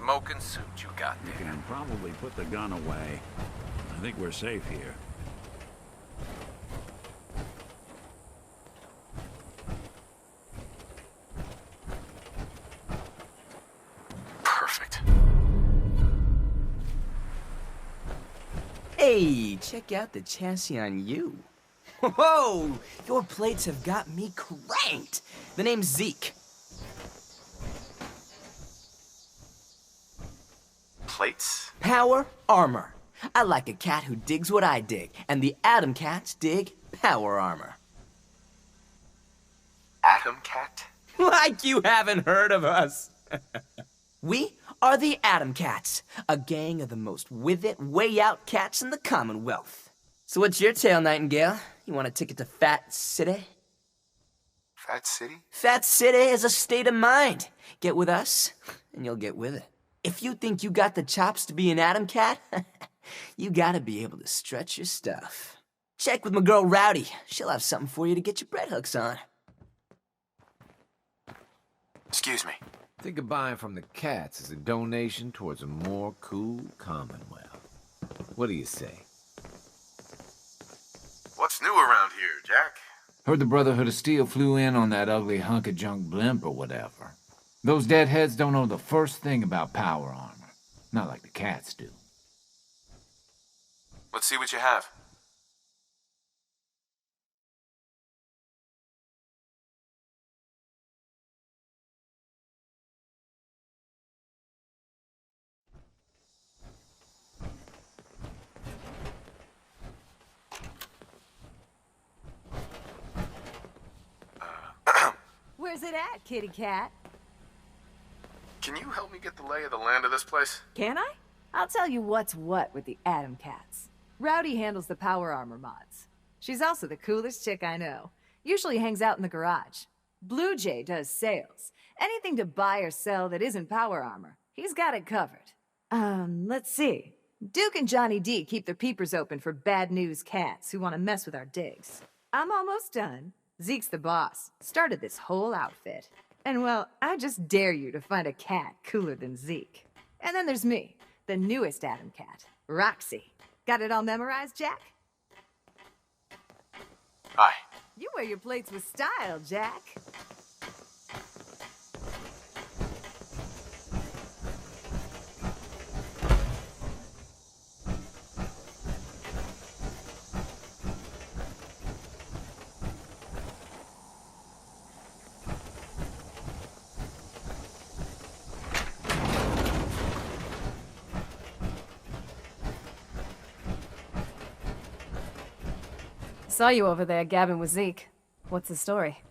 smoking suit you got You there. can probably put the gun away. I think we're safe here. Perfect. Hey, check out the chassis on you. Whoa! Your plates have got me cranked. The name's Zeke. Plates? Power armor. I like a cat who digs what I dig, and the Atom Cats dig power armor. Atom Cat? Like you haven't heard of us. We are the Atom Cats, a gang of the most with-it, way-out cats in the Commonwealth. So what's your tale, Nightingale? You want a ticket to Fat City? Fat City? Fat City is a state of mind. Get with us, and you'll get with it. If you think you got the chops to be an Atom Cat, you gotta be able to stretch your stuff. Check with my girl Rowdy. She'll have something for you to get your bread hooks on. Excuse me. Think of buying from the cats as a donation towards a more cool Commonwealth. What do you say? What's new around here, Jack? Heard the Brotherhood of Steel flew in on that ugly hunk of junk blimp or whatever. Those deadheads don't know the first thing about power armor. Not like the cats do. Let's see what you have. Where's it at, kitty cat? Can you help me get the lay of the land of this place? Can I? I'll tell you what's what with the Atom Cats. Rowdy handles the power armor mods. She's also the coolest chick I know. Usually hangs out in the garage. Blue Jay does sales. Anything to buy or sell that isn't power armor, he's got it covered. Let's see. Duke and Johnny D keep their peepers open for bad news cats who want to mess with our digs. I'm almost done. Zeke's the boss. Started this whole outfit. And well, I just dare you to find a cat cooler than Zeke. And then there's me, the newest Atom Cat, Roxy. Got it all memorized, Jack? Aye. You wear your plates with style, Jack. Saw you over there gabbing with Zeke. What's the story?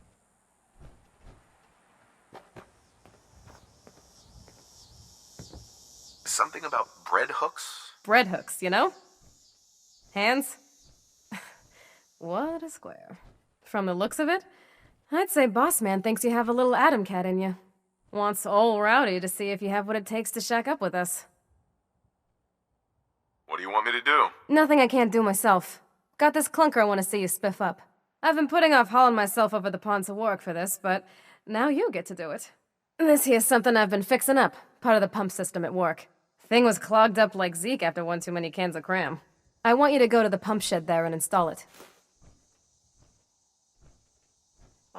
Something about bread hooks? Bread hooks, you know? Hands? What a square. From the looks of it, I'd say Boss Man thinks you have a little Atom Cat in you. Wants old Rowdy to see if you have what it takes to shack up with us. What do you want me to do? Nothing I can't do myself. Got this clunker I want to see you spiff up. I've been putting off hauling myself over the pond to work for this, but now you get to do it. This here's something I've been fixing up, part of the pump system at work. Thing was clogged up like Zeke after one too many cans of cram. I want you to go to the pump shed there and install it.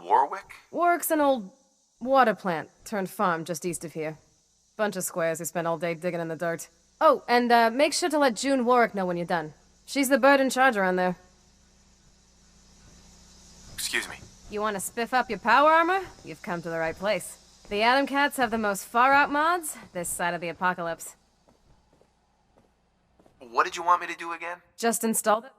Warwick? Warwick's an old water plant turned farm just east of here. Bunch of squares who spend all day digging in the dirt. Oh, and make sure to let June Warwick know when you're done. She's the bird in charge around there. Excuse me. You want to spiff up your power armor? You've come to the right place. The Atom Cats have the most far-out mods this side of the apocalypse. What did you want me to do again? Just installed it?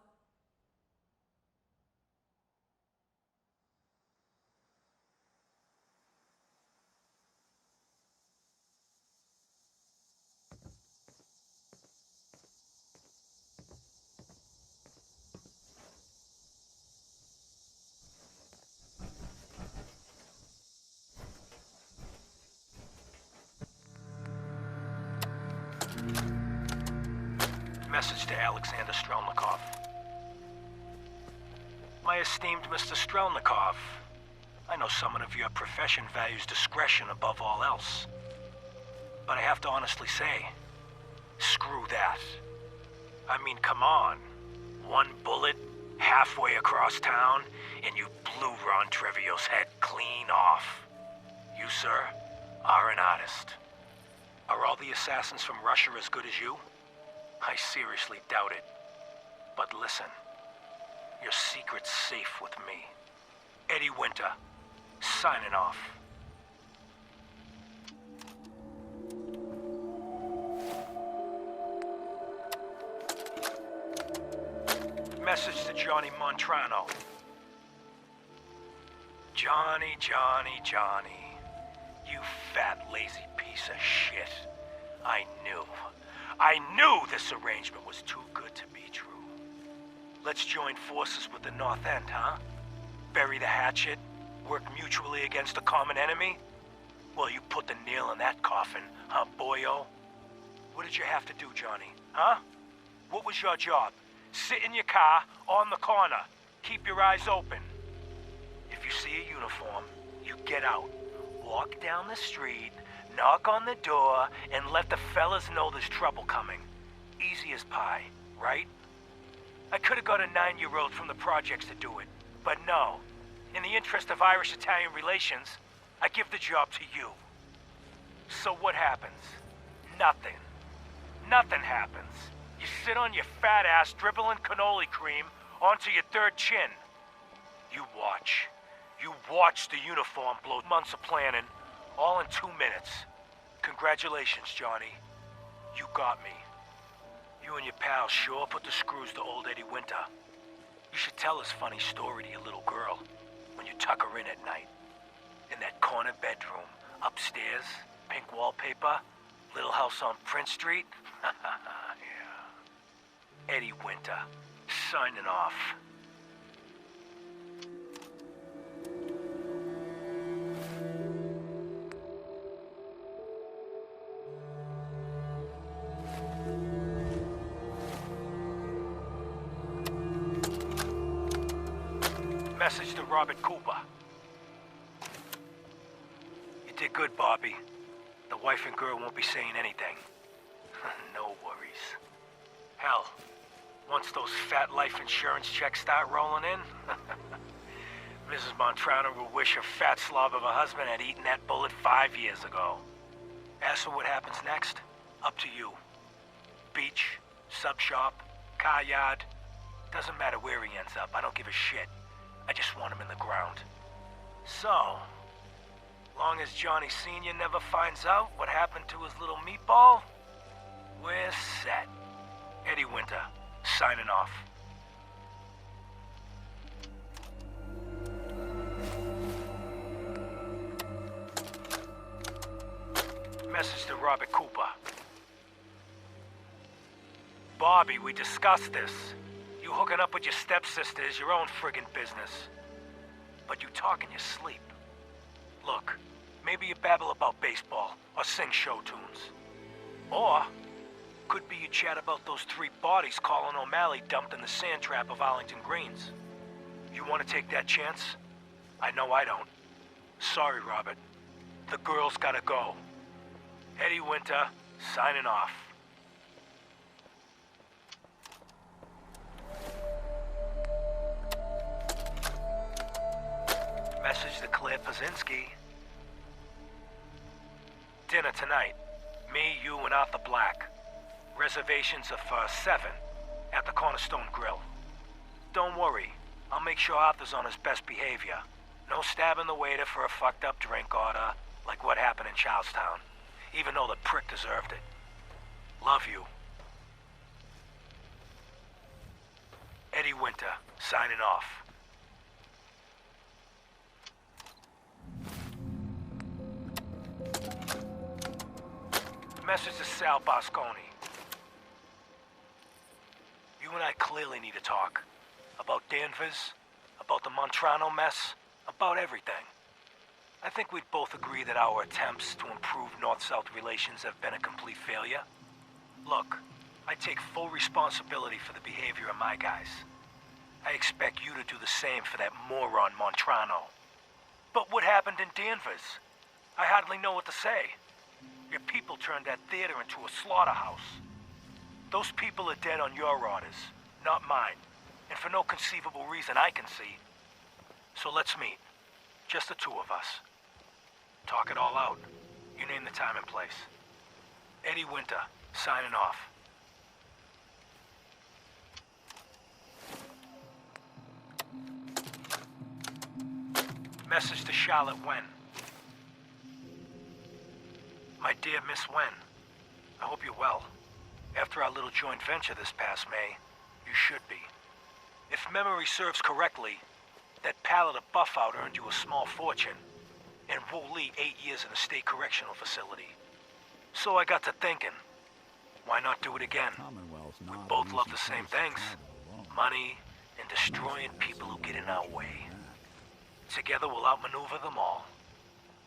Message to Alexander Strelnikov. My esteemed Mr. Strelnikov, I know someone of your profession values discretion above all else. But I have to honestly say, screw that. I mean, come on. One bullet, halfway across town, and you blew Ron Treviot's head clean off. You, sir, are an artist. Are all the assassins from Russia as good as you? I seriously doubt it. But listen, your secret's safe with me. Eddie Winter, signing off. Message to Johnny Montrano. Johnny, Johnny, Johnny. You fat, lazy piece of shit. I knew this arrangement was too good to be true. Let's join forces with the North End, huh? Bury the hatchet, work mutually against a common enemy? Well, you put the nail in that coffin, huh, boyo? What did you have to do, Johnny, huh? What was your job? Sit in your car, on the corner. Keep your eyes open. If you see a uniform, you get out. Walk down the street, knock on the door, and let the fellas know there's trouble coming. Easy as pie, right? I could have got a 9-year-old from the projects to do it, but no. In the interest of Irish-Italian relations, I give the job to you. So what happens? Nothing. Nothing happens. You sit on your fat ass dribbling cannoli cream onto your third chin. You watch. You watch the uniform blow months of planning, all in 2 minutes. Congratulations, Johnny. You got me. You and your pals sure put the screws to old Eddie Winter. You should tell this funny story to your little girl when you tuck her in at night. In that corner bedroom, upstairs, pink wallpaper, little house on Prince Street. Yeah. Eddie Winter, signing off. Message to Robert Cooper. You did good, Bobby. The wife and girl won't be saying anything. No worries. Hell, once those fat life insurance checks start rolling in, Mrs. Montrano will wish her fat slob of a husband had eaten that bullet 5 years ago. As for what happens next, up to you. Beach, sub shop, car yard, doesn't matter where he ends up, I don't give a shit. I just want him in the ground. So, long as Johnny Sr. never finds out what happened to his little meatball, we're set. Eddie Winter, signing off. Message to Robert Cooper. Bobby, we discussed this. You hooking up with your stepsister is your own friggin' business. But you talk in your sleep. Look, maybe you babble about baseball or sing show tunes. Or, could be you chat about those 3 bodies Colin O'Malley dumped in the sand trap of Arlington Greens. You want to take that chance? I know I don't. Sorry, Robert. The girl's gotta go. Eddie Winter, signing off. Message to Claire Pazinski. Dinner tonight. Me, you, and Arthur Black. Reservations are for 7 at the Cornerstone Grill. Don't worry, I'll make sure Arthur's on his best behavior. No stabbing the waiter for a fucked up drink order like what happened in Charlestown, even though the prick deserved it. Love you. Eddie Winter, signing off. Message to Sal Bosconi. You and I clearly need to talk. About Danvers, about the Montrano mess, about everything. I think we'd both agree that our attempts to improve North-South relations have been a complete failure. Look, I take full responsibility for the behavior of my guys. I expect you to do the same for that moron Montrano. But what happened in Danvers? I hardly know what to say. Your people turned that theater into a slaughterhouse. Those people are dead on your orders, not mine. And for no conceivable reason I can see. So let's meet. Just the two of us. Talk it all out. You name the time and place. Eddie Winter, signing off. Message to Charlotte Wen. My dear Miss Wen, I hope you're well. After our little joint venture this past May, you should be. If memory serves correctly, that pallet of Buffout earned you a small fortune, and Wu Li 8 years in a state correctional facility. So I got to thinking, why not do it again? We both love the same things. Money and destroying people who get in our way. Together we'll outmaneuver them all.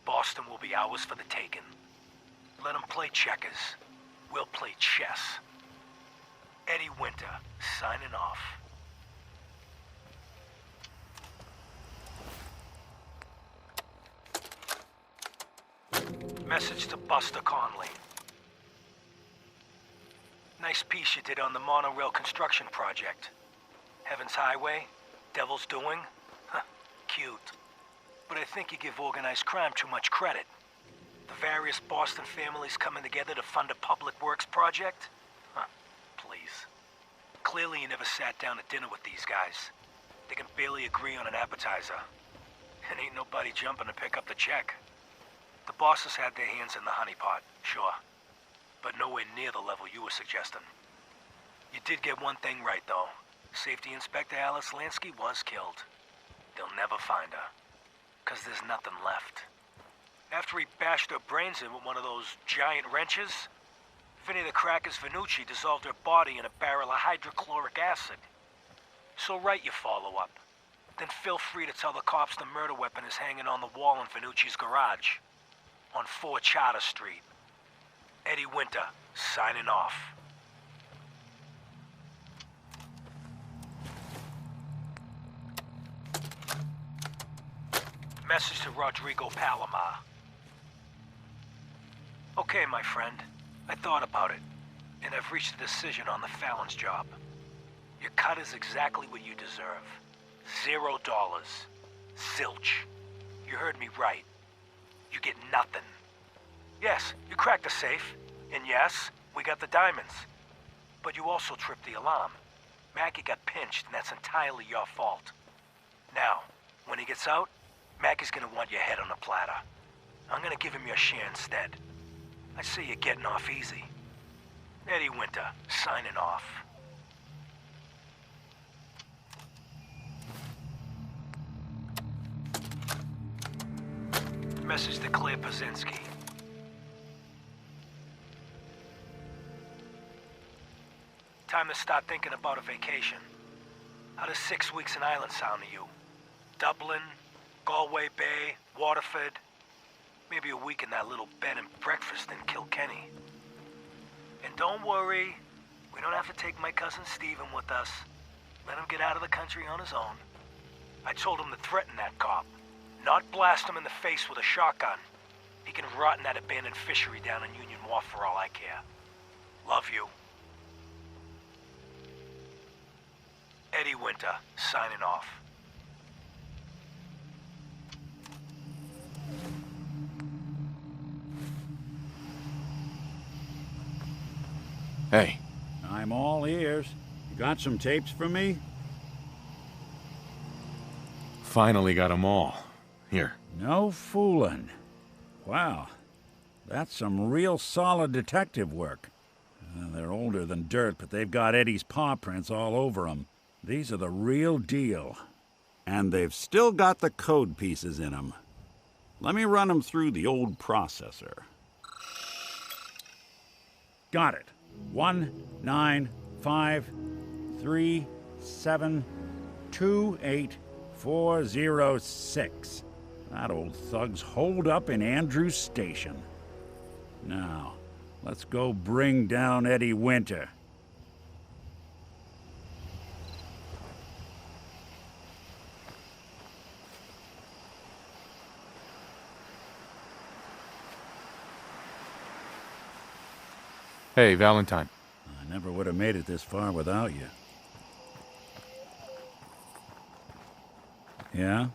Boston will be ours for the taking. Let them play checkers. We'll play chess. Eddie Winter, signing off. Message to Buster Conley. Nice piece you did on the monorail construction project. Heaven's Highway, Devil's Doing. Huh, cute. But I think you give organized crime too much credit. The various Boston families coming together to fund a public works project? Huh, please. Clearly you never sat down at dinner with these guys. They can barely agree on an appetizer. And ain't nobody jumping to pick up the check. The bosses had their hands in the honeypot, sure. But nowhere near the level you were suggesting. You did get one thing right, though. Safety Inspector Alice Lansky was killed. They'll never find her. 'Cause there's nothing left. After he bashed her brains in with one of those giant wrenches, Vinny the Crackers Vanucci dissolved her body in a barrel of hydrochloric acid. So write your follow-up. Then feel free to tell the cops the murder weapon is hanging on the wall in Vanucci's garage. On 4 Charter Street. Eddie Winter, signing off. Message to Rodrigo Palomar. Okay, my friend. I thought about it, and I've reached a decision on the Fallon's job. Your cut is exactly what you deserve. $0. Zilch. You heard me right. You get nothing. Yes, you cracked the safe, and yes, we got the diamonds. But you also tripped the alarm. Mackie got pinched, and that's entirely your fault. Now, when he gets out, Mackie's gonna want your head on a platter. I'm gonna give him your share instead. I see you're getting off easy. Eddie Winter, signing off. Message to Claire Pazinski. Time to start thinking about a vacation. How does 6 weeks in Ireland sound to you? Dublin, Galway Bay, Waterford. Maybe a week in that little bed and breakfast in Kilkenny. And don't worry, we don't have to take my cousin Stephen with us. Let him get out of the country on his own. I told him to threaten that cop, not blast him in the face with a shotgun. He can rot in that abandoned fishery down in Union Wharf for all I care. Love you. Eddie Winter, signing off. Hey, I'm all ears. You got some tapes for me? Finally got them all. Here. No fooling. Wow. That's some real solid detective work. They're older than dirt, but they've got Eddie's paw prints all over them. These are the real deal. And they've still got the code pieces in them. Let me run them through the old processor. Got it. 19553728406. That old thug's holed up in Andrews Station. Now, let's go bring down Eddie Winter. Hey, Valentine. I never would have made it this far without you. Yeah?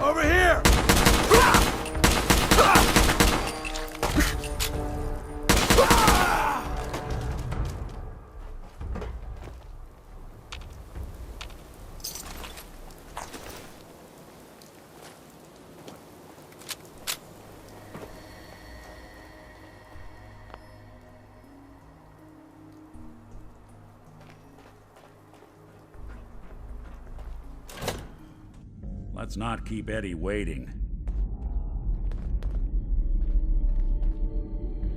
Over here! Let's not keep Eddie waiting.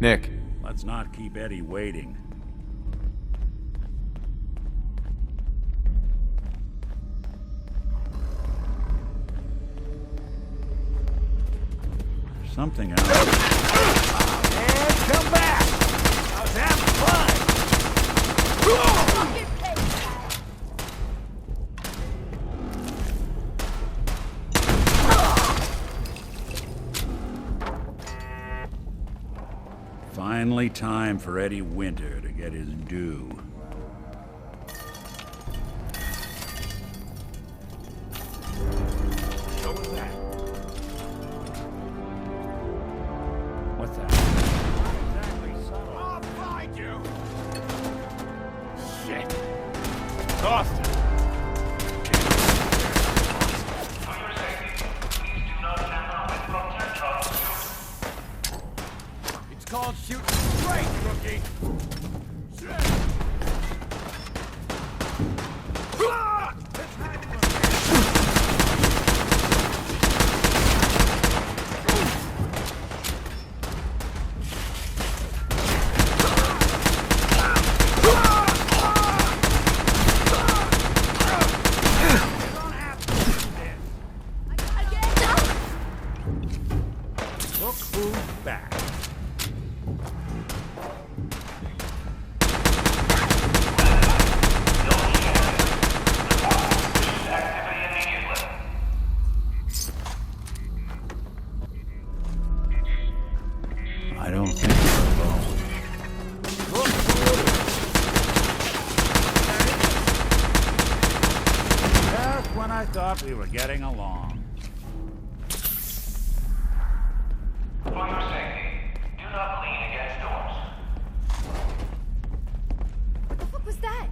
Nick. Let's not keep Eddie waiting. There's something out there. And come back! I was having fun! Finally time for Eddie Winter to get his due. What's that? Not exactly subtle. I'll find you! Shit! Austin! It's called shooting straight, rookie! Look who's back. I don't think we're alone. Just when I thought we were getting along. For your safety, do not lean against doors. What the fuck was that?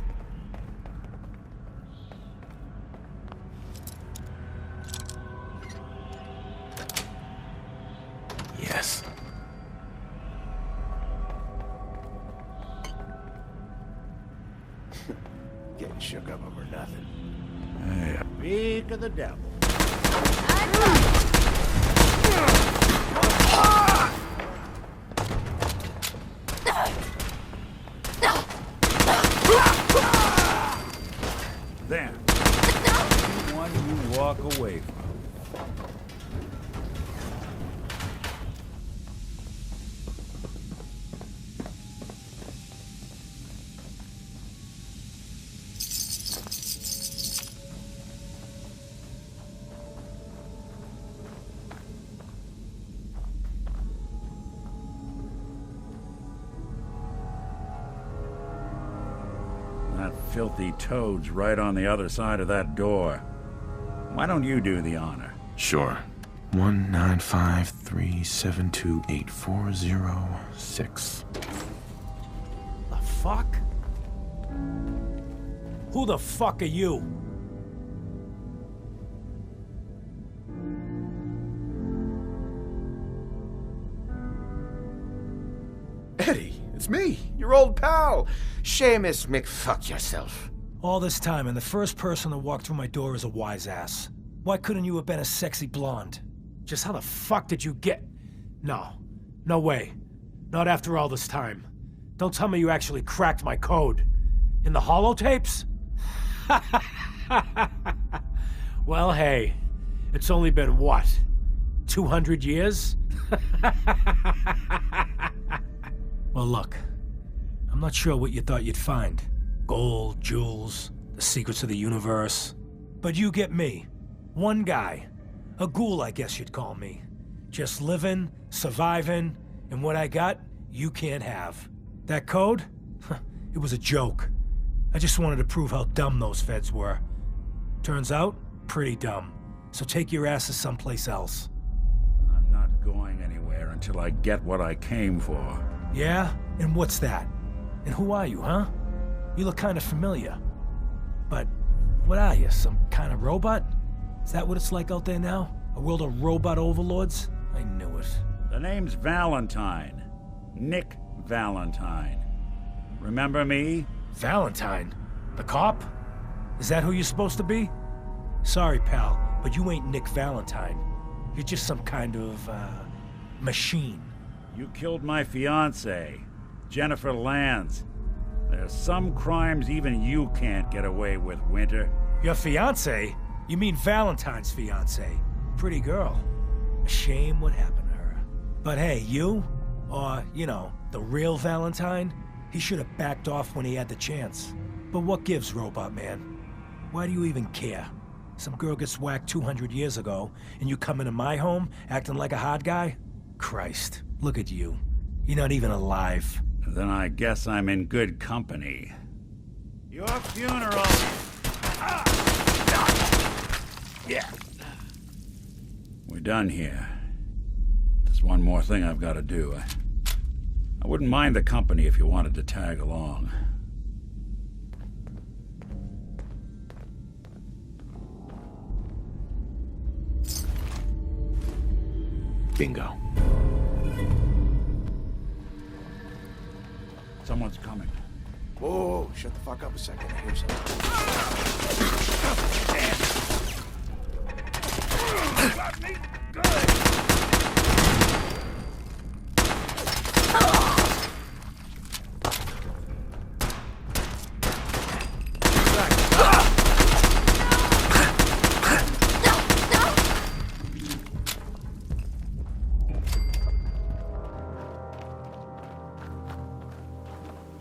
Yes. Getting shook up over nothing. Hey, speak of the devil. Then, one you walk away from. That filthy toad's right on the other side of that door. Why don't you do the honor? Sure. 195372840 6. The fuck? Who the fuck are you? Eddie, it's me, your old pal, Seamus McFuck-yourself. All this time, and the first person to walk through my door is a wise ass. Why couldn't you have been a sexy blonde? Just how the fuck did you get... No. No way. Not after all this time. Don't tell me you actually cracked my code. In the holotapes? Well, hey. It's only been, what? 200 years? Well, look. I'm not sure what you thought you'd find. Gold, jewels, the secrets of the universe. But you get me. One guy. A ghoul, I guess you'd call me. Just living, surviving, and what I got, you can't have. That code? It was a joke. I just wanted to prove how dumb those feds were. Turns out, pretty dumb. So take your asses someplace else. I'm not going anywhere until I get what I came for. Yeah? And what's that? And who are you, huh? You look kind of familiar. But what are you, some kind of robot? Is that what it's like out there now? A world of robot overlords? I knew it. The name's Valentine. Nick Valentine. Remember me? Valentine? The cop? Is that who you're supposed to be? Sorry, pal, but you ain't Nick Valentine. You're just some kind of, machine. You killed my fiancée, Jennifer Lands. There's some crimes even you can't get away with, Winter. Your fiancée? You mean Valentine's fiancée? Pretty girl. A shame what happened to her. But hey, you? Or, you know, the real Valentine? He should have backed off when he had the chance. But what gives, Robot Man? Why do you even care? Some girl gets whacked 200 years ago, and you come into my home acting like a hot guy? Christ, look at you. You're not even alive. Then I guess I'm in good company. Your funeral! Yeah. We're done here. There's one more thing I've got to do. I wouldn't mind the company if you wanted to tag along. Bingo. Someone's coming. Whoa, shut the fuck up a second. I hear something. Got me? Good.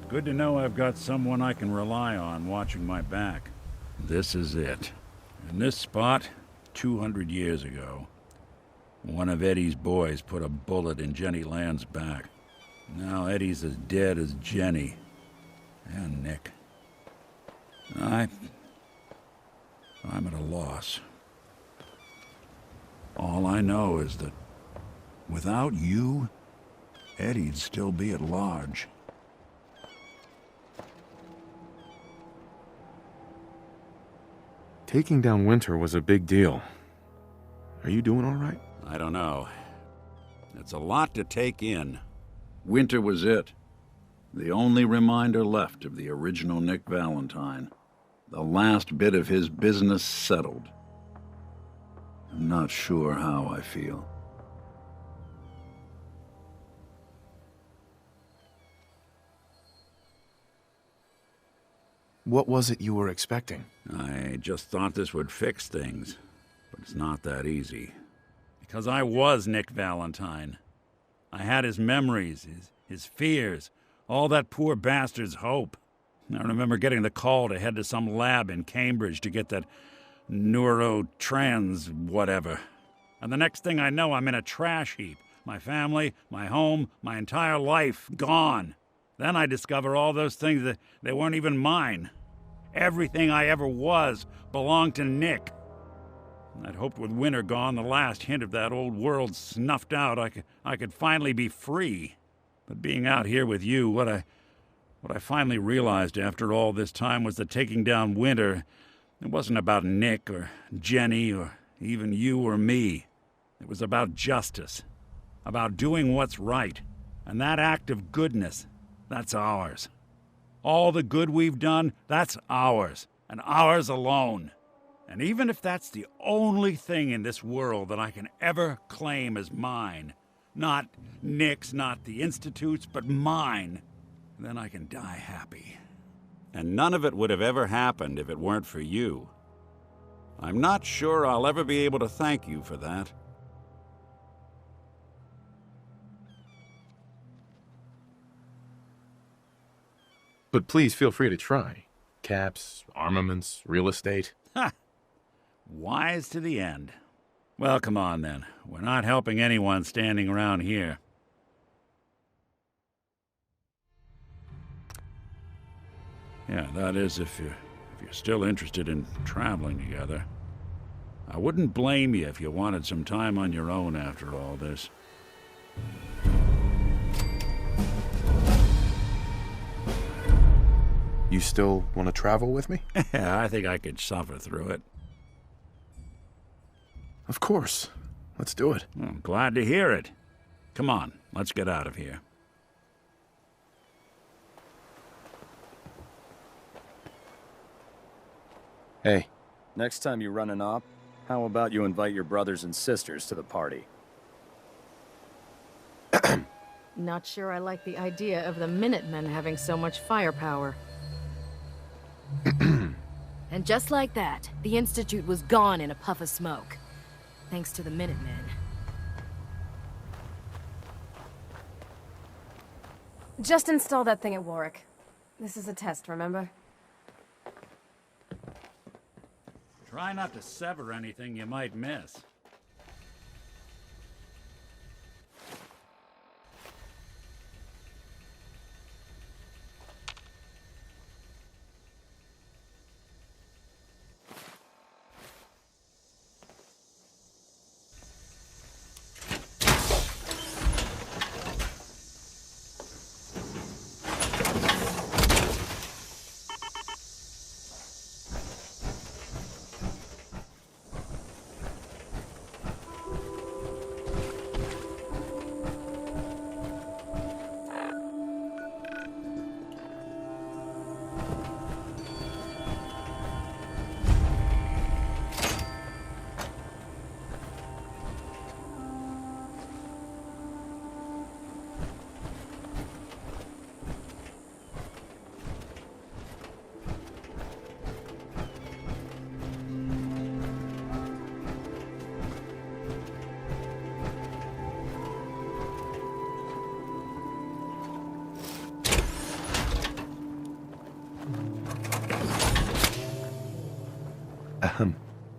Good to know I've got someone I can rely on watching my back. This is it. In this spot, 200 years ago, one of Eddie's boys put a bullet in Jenny Land's back. Now Eddie's as dead as Jenny. And Nick. I'm at a loss. All I know is that without you, Eddie'd still be at large. Taking down Winter was a big deal. Are you doing all right? I don't know. It's a lot to take in. Winter was it. The only reminder left of the original Nick Valentine. The last bit of his business settled. I'm not sure how I feel. What was it you were expecting? I just thought this would fix things, but it's not that easy. Because I was Nick Valentine. I had his memories, his fears, all that poor bastard's hope. I remember getting the call to head to some lab in Cambridge to get that neurotrans whatever. And the next thing I know, I'm in a trash heap. My family, my home, my entire life gone. Then I discover all those things that they weren't even mine. Everything I ever was belonged to Nick. I'd hoped with Winter gone, the last hint of that old world snuffed out, I could finally be free. But being out here with you, what What I finally realized after all this time was that taking down Winter, it wasn't about Nick or Jenny or even you or me. It was about justice, about doing what's right. And that act of goodness, that's ours. All the good we've done, that's ours, and ours alone. And even if that's the only thing in this world that I can ever claim as mine, not Nick's, not the Institute's, but mine, then I can die happy. And none of it would have ever happened if it weren't for you. I'm not sure I'll ever be able to thank you for that. But please feel free to try. Caps, armaments, real estate. Ha! Wise to the end. Well, come on then. We're not helping anyone standing around here. Yeah, that is if you're still interested in traveling together. I wouldn't blame you if you wanted some time on your own after all this. You still want to travel with me? Yeah, I think I could suffer through it. Of course. Let's do it. I'm glad to hear it. Come on, let's get out of here. Hey. Next time you run an op, how about you invite your brothers and sisters to the party? Not sure I like the idea of the Minutemen having so much firepower. And just like that, the Institute was gone in a puff of smoke. Thanks to the Minutemen. Just install that thing at Warwick. This is a test, remember? Try not to sever anything you might miss.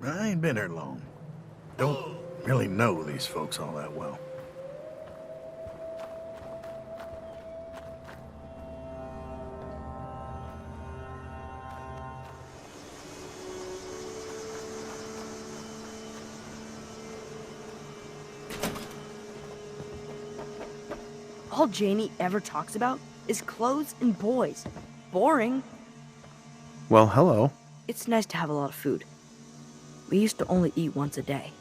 I ain't been here long. Don't really know these folks all that well. All Janie ever talks about is clothes and boys. Boring. Well, hello. It's nice to have a lot of food. We used to only eat once a day.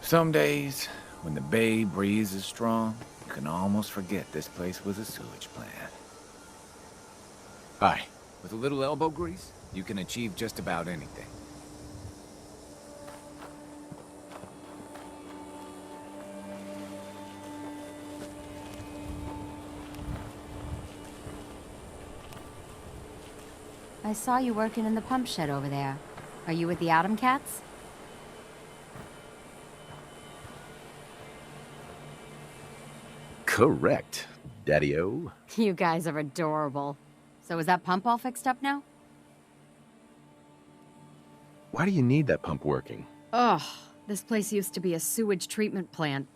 Some days, when the bay breeze is strong, you can almost forget this place was a sewage plant. Hi. With a little elbow grease, you can achieve just about anything. I saw you working in the pump shed over there. Are you with the Atom Cats? Correct, Daddy-O. You guys are adorable. So is that pump all fixed up now? Why do you need that pump working? Ugh, this place used to be a sewage treatment plant.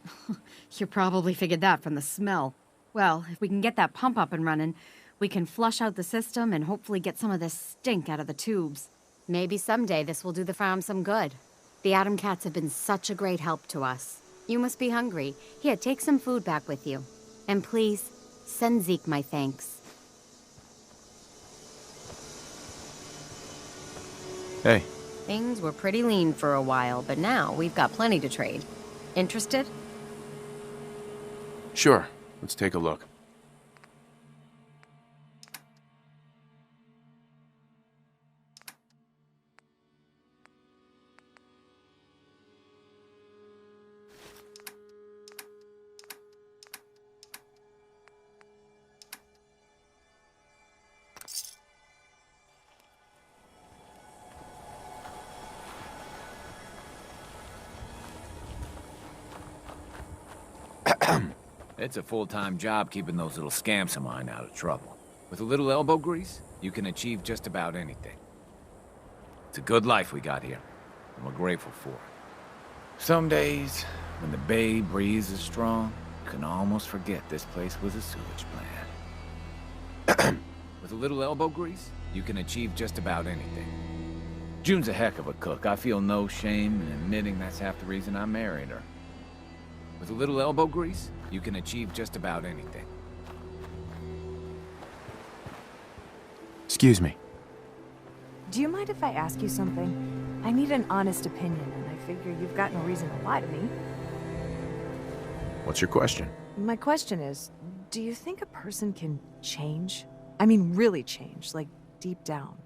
You probably figured that from the smell. Well, if we can get that pump up and running, we can flush out the system and hopefully get some of this stink out of the tubes. Maybe someday this will do the farm some good. The Atom Cats have been such a great help to us. You must be hungry. Here, take some food back with you. And please, send Zeke my thanks. Hey. Things were pretty lean for a while, but now we've got plenty to trade. Interested? Sure. Let's take a look. It's a full-time job keeping those little scamps of mine out of trouble. With a little elbow grease, you can achieve just about anything. It's a good life we got here, and we're grateful for it. Some days, when the bay breeze is strong, you can almost forget this place was a sewage plant. With a little elbow grease, you can achieve just about anything. June's a heck of a cook. I feel no shame in admitting that's half the reason I married her. With a little elbow grease, you can achieve just about anything. Excuse me. Do you mind if I ask you something? I need an honest opinion, and I figure you've got no reason to lie to me. What's your question? My question is, do you think a person can change? I mean, really change, like deep down.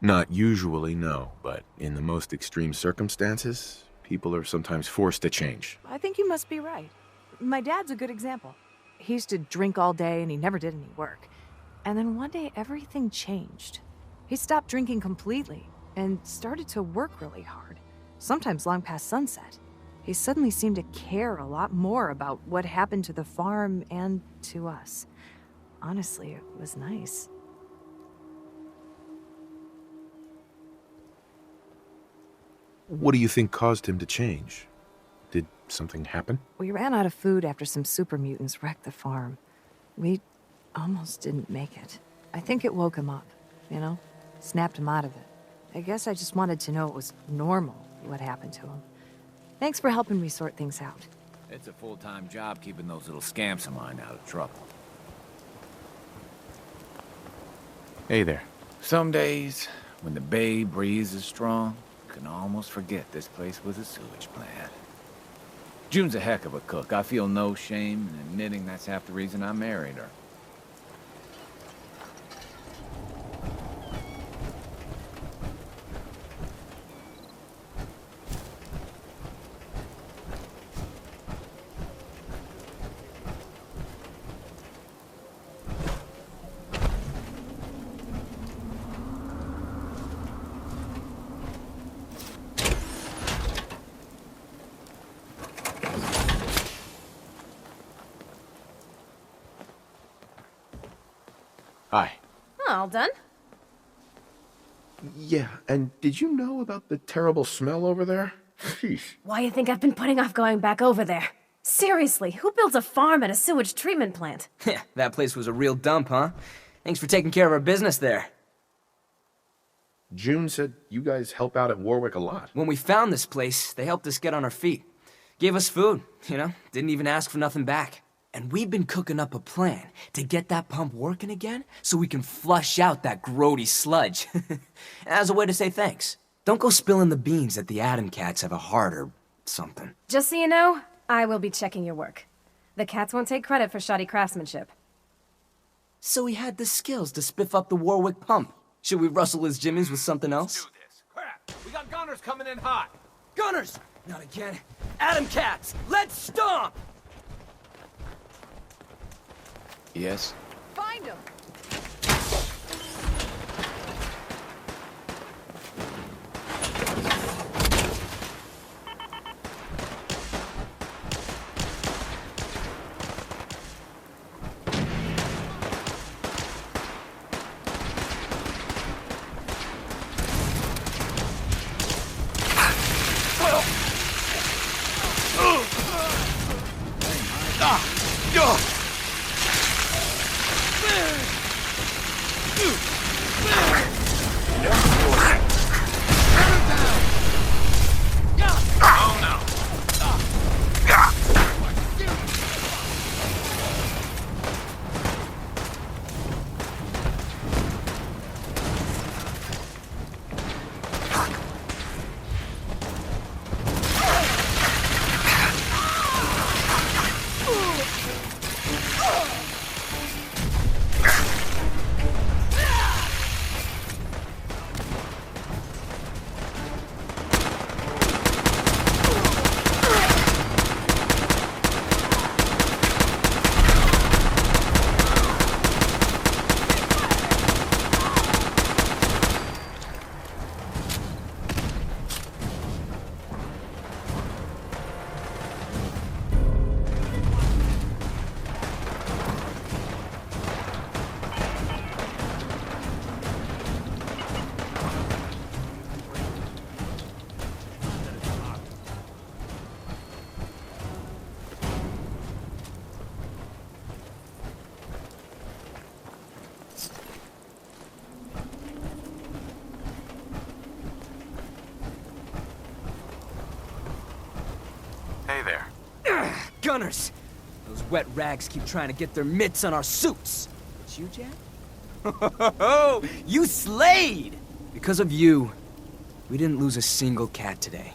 Not usually, no, but in the most extreme circumstances, people are sometimes forced to change. I think you must be right. My dad's a good example. He used to drink all day and he never did any work. And then one day everything changed. He stopped drinking completely and started to work really hard, sometimes long past sunset. He suddenly seemed to care a lot more about what happened to the farm and to us. Honestly, it was nice. What do you think caused him to change? Did something happen? We ran out of food after some super mutants wrecked the farm. We almost didn't make it. I think it woke him up, you know? Snapped him out of it. I guess I just wanted to know it was normal, what happened to him. Thanks for helping me sort things out. It's a full-time job keeping those little scamps of mine out of trouble. Hey there. Some days, when the bay breeze is strong, you can almost forget this place was a sewage plant. June's a heck of a cook. I feel no shame in admitting that's half the reason I married her. Hi. All done? Yeah, and did you know about the terrible smell over there? Sheesh. Why you think I've been putting off going back over there? Seriously, who builds a farm at a sewage treatment plant? That place was a real dump, huh? Thanks for taking care of our business there. June said you guys help out at Warwick a lot. When we found this place, they helped us get on our feet. Gave us food, you know? Didn't even ask for nothing back. And we've been cooking up a plan to get that pump working again so we can flush out that grody sludge. As a way to say thanks. Don't go spilling the beans that the Atom Cats have a heart or something. Just so you know, I will be checking your work. The cats won't take credit for shoddy craftsmanship. So he had the skills to spiff up the Warwick pump. Should we rustle his jimmies with something else? Let's do this. Crap! We got gunners coming in hot! Gunners! Not again. Atom Cats! Let's stomp! Yes? Find him! gunners. Those wet rags keep trying to get their mitts on our suits. But you, Jack? You slayed! Because of you, we didn't lose a single cat today.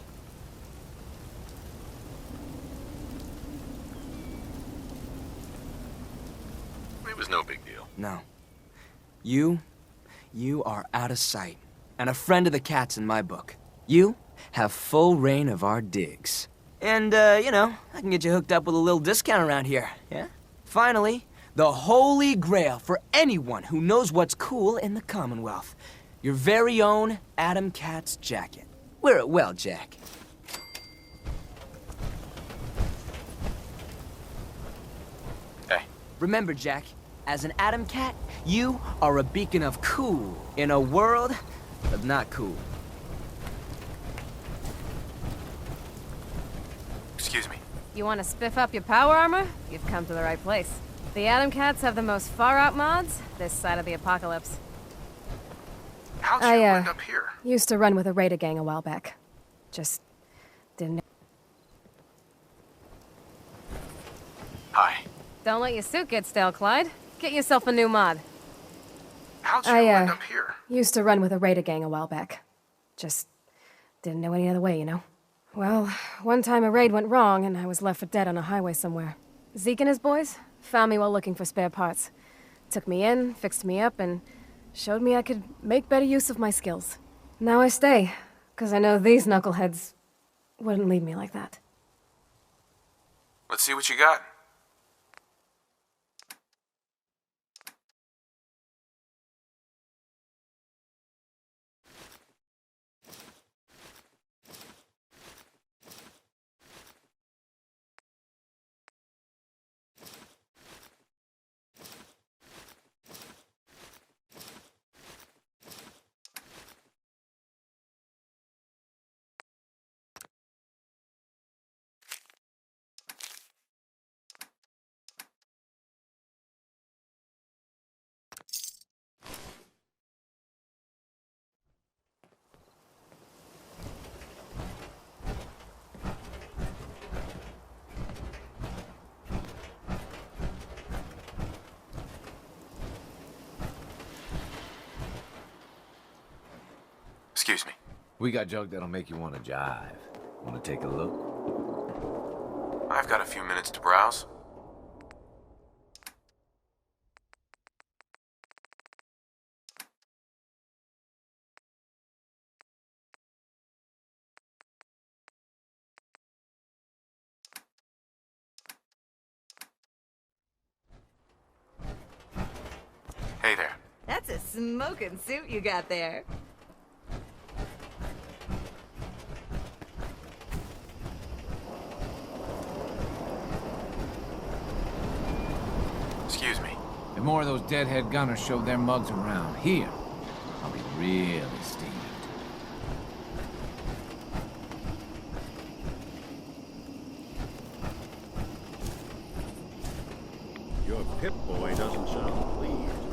It was no big deal. No. You are out of sight. And a friend of the cats in my book. You have full reign of our digs. And, you know, I can get you hooked up with a little discount around here, yeah? Finally, the holy grail for anyone who knows what's cool in the Commonwealth. Your very own Adam Cat's jacket. Wear it well, Jack. Hey. Remember, Jack, as an Adam Cat, you are a beacon of cool in a world of not cool. Excuse me. You want to spiff up your power armor? You've come to the right place. The Atom Cats have the most far-out mods this side of the apocalypse. How'd you end up here? Used to run with a raider gang a while back. Just didn't... Hi. Don't let your suit get stale, Clyde. Get yourself a new mod. How'd you end up here? Used to run with a raider gang a while back. Just didn't know any other way, you know? Well, one time a raid went wrong and I was left for dead on a highway somewhere. Zeke and his boys found me while looking for spare parts. Took me in, fixed me up, and showed me I could make better use of my skills. Now I stay, because I know these knuckleheads wouldn't leave me like that. Let's see what you got. Excuse me. We got junk that'll make you want to jive. Want to take a look? I've got a few minutes to browse. Hey there. That's a smoking suit you got there. Excuse me. If more of those deadhead gunners showed their mugs around here, I'll be really steamed. Your Pip-Boy doesn't sound pleased.